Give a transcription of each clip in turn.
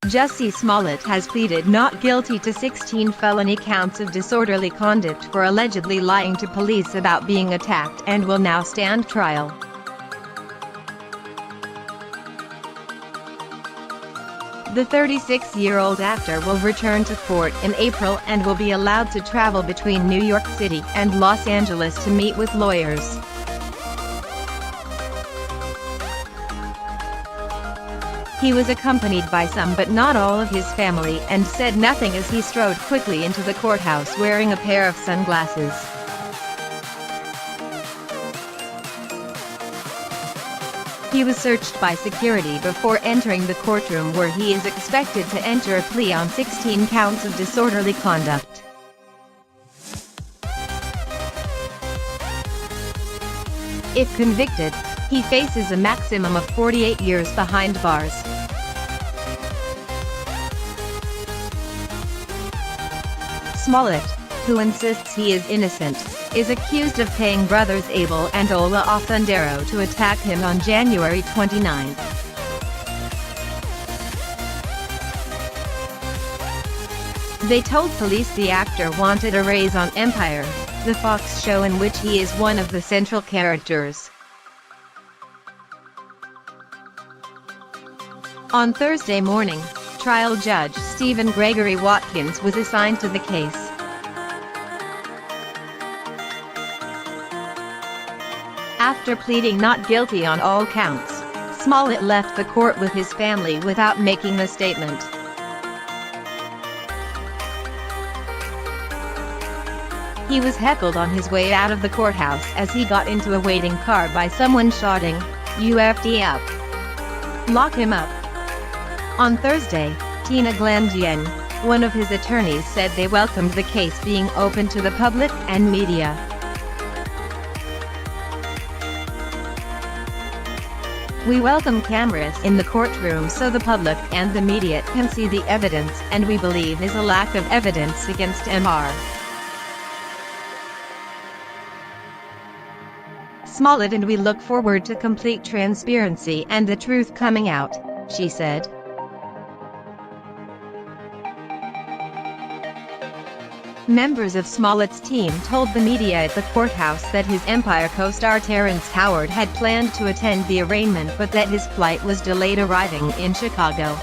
Jussie Smollett has pleaded not guilty to 16 felony counts of disorderly conduct for allegedly lying to police about being attacked and will now stand trial. The 36-year-old actor will return to court in April and will be allowed to travel between New York City and Los Angeles to meet with lawyers. He was accompanied by some but not all of his family and said nothing as he strode quickly into the courthouse wearing a pair of sunglasses. He was searched by security before entering the courtroom where he is expected to enter a plea on 16 counts of disorderly conduct. If convicted, he faces a maximum of 48 years behind bars. Smollett, who insists he is innocent, is accused of paying brothers Abel and Ola Offendero to attack him on January 29. They told police the actor wanted a raise on Empire, the Fox show in which he is one of the central characters. On Thursday morning, trial judge Stephen Gregory Watkins was assigned to the case. After pleading not guilty on all counts, Smollett left the court with his family without making a statement. He was heckled on his way out of the courthouse as he got into a waiting car by someone shouting, "UFD up! Lock him up!" On Thursday, Tina Glandian, one of his attorneys, said they welcomed the case being open to the public and media. "We welcome cameras in the courtroom so the public and the media can see the evidence, and we believe is a lack of evidence against Mr. Smollett, and we look forward to complete transparency and the truth coming out," she said. Members of Smollett's team told the media at the courthouse that his Empire co-star Terrence Howard had planned to attend the arraignment but that his flight was delayed arriving in Chicago.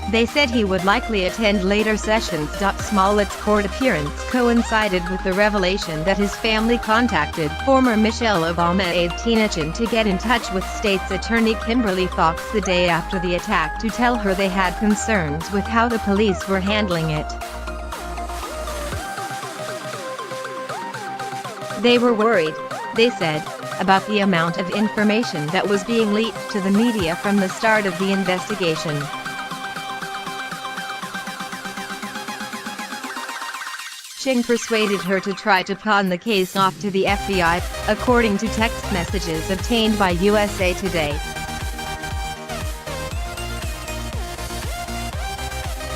They said he would likely attend later sessions. Smollett's court appearance coincided with the revelation that his family contacted former Michelle Obama aide Tina Chin to get in touch with state's attorney Kimberly Fox the day after the attack to tell her they had concerns with how the police were handling it. They were worried, they said, about the amount of information that was being leaked to the media from the start of the investigation. Ching persuaded her to try to pawn the case off to the FBI, according to text messages obtained by USA Today.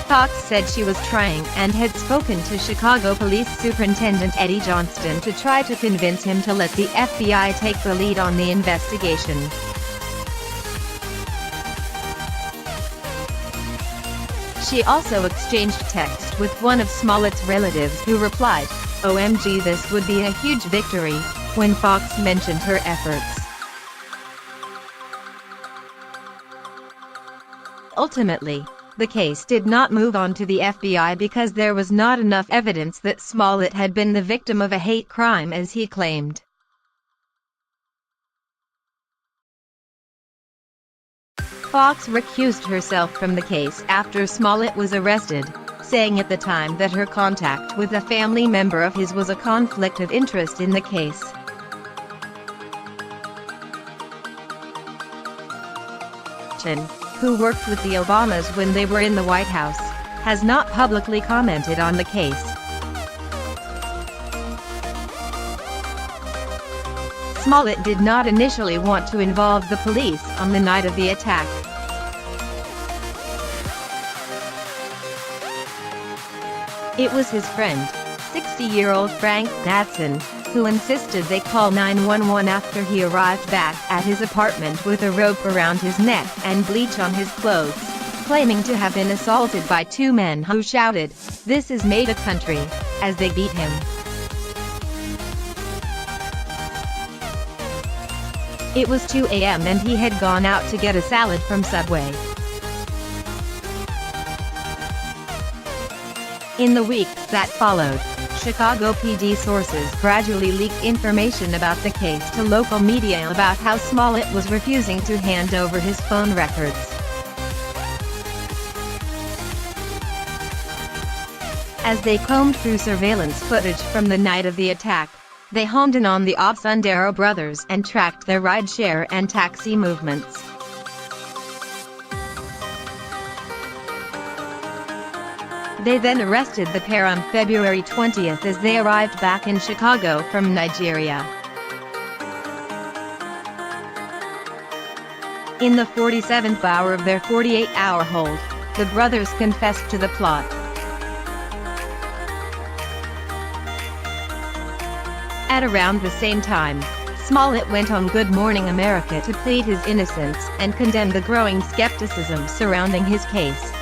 Fox said she was trying and had spoken to Chicago Police Superintendent Eddie Johnston to try to convince him to let the FBI take the lead on the investigation. She also exchanged text with one of Smollett's relatives who replied, "OMG, this would be a huge victory," when Fox mentioned her efforts. Ultimately, the case did not move on to the FBI because there was not enough evidence that Smollett had been the victim of a hate crime as he claimed. Fox recused herself from the case after Smollett was arrested, saying at the time that her contact with a family member of his was a conflict of interest in the case. Chin, who worked with the Obamas when they were in the White House, has not publicly commented on the case. Smollett did not initially want to involve the police on the night of the attack. It was his friend, 60-year-old Frank Natson, who insisted they call 911 after he arrived back at his apartment with a rope around his neck and bleach on his clothes, claiming to have been assaulted by two men who shouted, "This is made a country," as they beat him. It was 2 a.m. and he had gone out to get a salad from Subway. In the weeks that followed, Chicago PD sources gradually leaked information about the case to local media about how Smollett was refusing to hand over his phone records. As they combed through surveillance footage from the night of the attack, they honed in on the Osundairo brothers and tracked their rideshare and taxi movements. They then arrested the pair on February 20th as they arrived back in Chicago from Nigeria. In the 47th hour of their 48-hour hold, the brothers confessed to the plot. At around the same time, Smollett went on Good Morning America to plead his innocence and condemn the growing skepticism surrounding his case.